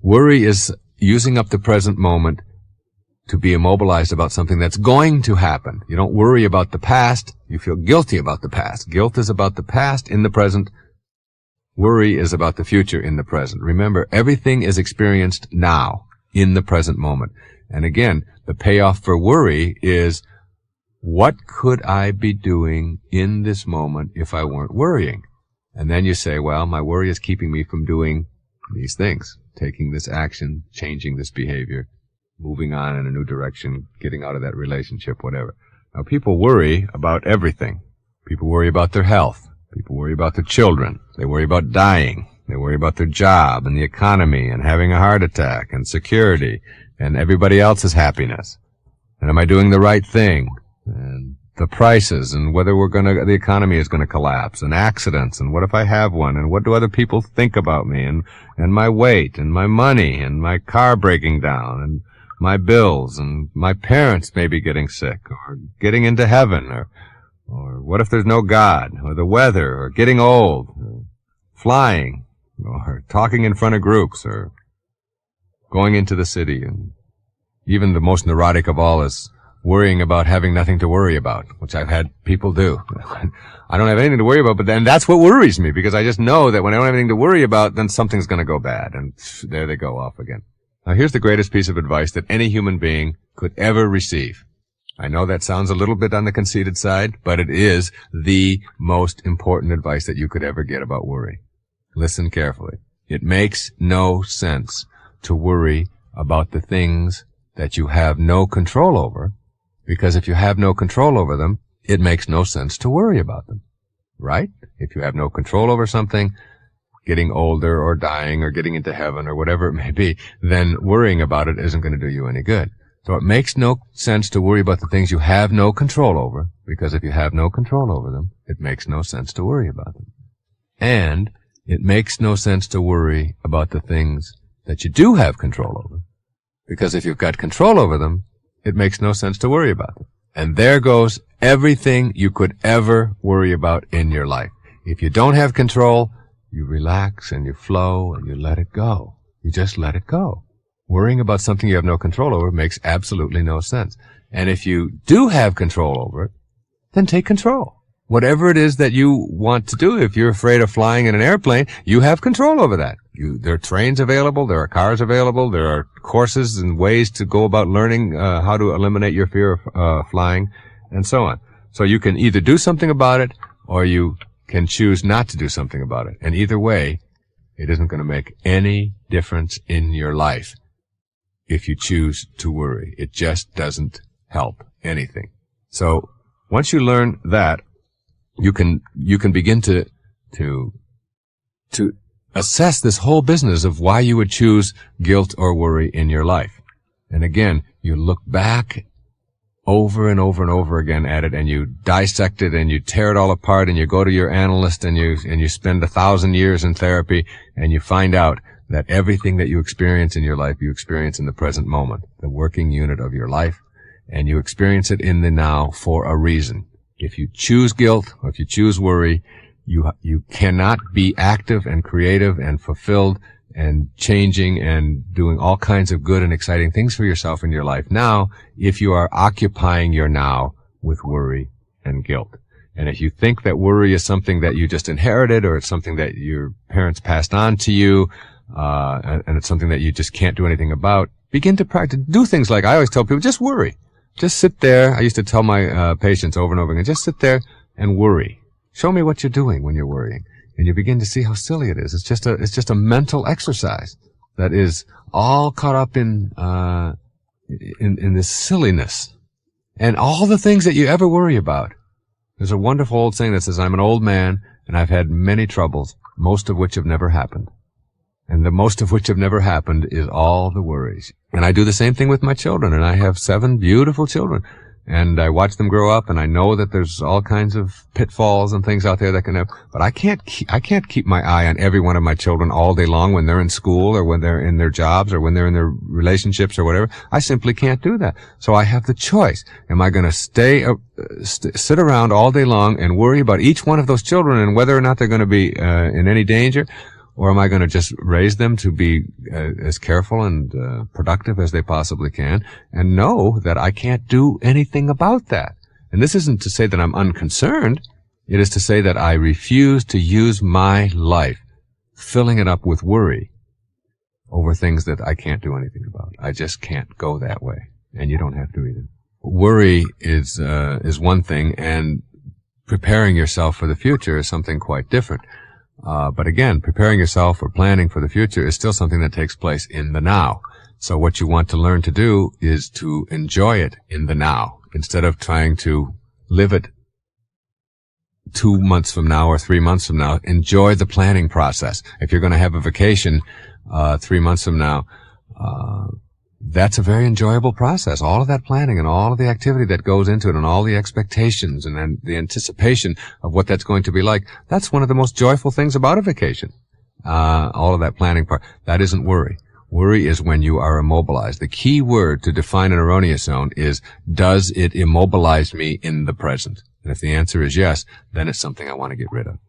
Worry is using up the present moment to be immobilized about something that's going to happen. You don't worry about the past. You feel guilty about the past. Guilt is about the past in the present. Worry is about the future in the present. Remember, everything is experienced now, in the present moment. And again, the payoff for worry is, what could I be doing in this moment if I weren't worrying? And then you say, well, my worry is keeping me from doing these things, taking this action, changing this behavior, moving on in a new direction, getting out of that relationship, whatever. Now, people worry about everything. People worry about their health. People worry about their children. They worry about dying. They worry about their job and the economy and having a heart attack and security and everybody else's happiness. And am I doing the right thing? And the prices and whether the economy is gonna collapse, and accidents, and what if I have one, and what do other people think about me, and my weight, and my money, and my car breaking down, and my bills, and my parents maybe getting sick, or getting into heaven, or what if there's no God, or the weather, or getting old, or flying, or talking in front of groups, or going into the city. And even the most neurotic of all is worrying about having nothing to worry about, which I've had people do. I don't have anything to worry about, but then that's what worries me, because I just know that when I don't have anything to worry about, then something's going to go bad, and there they go off again. Now, here's the greatest piece of advice that any human being could ever receive. I know that sounds a little bit on the conceited side, but it is the most important advice that you could ever get about worry. Listen carefully. It makes no sense to worry about the things that you have no control over, because if you have no control over them, it makes no sense to worry about them, right? If you have no control over something, getting older or dying or getting into heaven or whatever it may be, then worrying about it isn't going to do you any good. So it makes no sense to worry about the things you have no control over, because if you have no control over them, it makes no sense to worry about them. And it makes no sense to worry about the things that you do have control over, because if you've got control over them, it makes no sense to worry about them. And there goes everything you could ever worry about in your life. If you don't have control, you relax and you flow and you let it go. You just let it go. Worrying about something you have no control over makes absolutely no sense. And if you do have control over it, then take control. Whatever it is that you want to do, if you're afraid of flying in an airplane, you have control over that. There are trains available, there are cars available, there are courses and ways to go about learning how to eliminate your fear of flying, and so on. So you can either do something about it, or you can choose not to do something about it. And either way, it isn't going to make any difference in your life if you choose to worry. It just doesn't help anything. So once you learn that, you can begin to assess this whole business of why you would choose guilt or worry in your life. And again, you look back over and over and over again at it, and you dissect it, and you tear it all apart, and you go to your analyst, and you spend 1,000 years in therapy, and you find out that everything that you experience in your life, you experience in the present moment, the working unit of your life, and you experience it in the now for a reason. If you choose guilt, or if you choose worry, you cannot be active and creative and fulfilled and changing and doing all kinds of good and exciting things for yourself in your life now if you are occupying your now with worry and guilt. And if you think that worry is something that you just inherited, or it's something that your parents passed on to you, and it's something that you just can't do anything about, begin to practice. Do things like, I always tell people, just worry. Just sit there. I used to tell my patients over and over again, just sit there and worry. Show me what you're doing when you're worrying. And you begin to see how silly it is. It's just a mental exercise that is all caught up in this silliness. And all the things that you ever worry about. There's a wonderful old saying that says, I'm an old man and I've had many troubles, most of which have never happened. And the most of which have never happened is all the worries. And I do the same thing with my children, and I have 7 beautiful children. And I watch them grow up, and I know that there's all kinds of pitfalls and things out there that can have, but I can't keep my eye on every one of my children all day long when they're in school or when they're in their jobs or when they're in their relationships or whatever. I simply can't do that. So I have the choice. Am I going to sit around all day long and worry about each one of those children and whether or not they're going to be in any danger? Or am I going to just raise them to be as careful and productive as they possibly can and know that I can't do anything about that? And this isn't to say that I'm unconcerned. It is to say that I refuse to use my life filling it up with worry over things that I can't do anything about. I just can't go that way. And you don't have to either. Worry is one thing, and preparing yourself for the future is something quite different. But again, preparing yourself or planning for the future is still something that takes place in the now. So what you want to learn to do is to enjoy it in the now, instead of trying to live it 2 months from now or 3 months from now. Enjoy the planning process. If you're going to have a vacation 3 months from now, that's a very enjoyable process. All of that planning and all of the activity that goes into it and all the expectations and then the anticipation of what that's going to be like, that's one of the most joyful things about a vacation. All of that planning part. That isn't worry. Worry is when you are immobilized. The key word to define an erroneous zone is, does it immobilize me in the present? And if the answer is yes, then it's something I want to get rid of.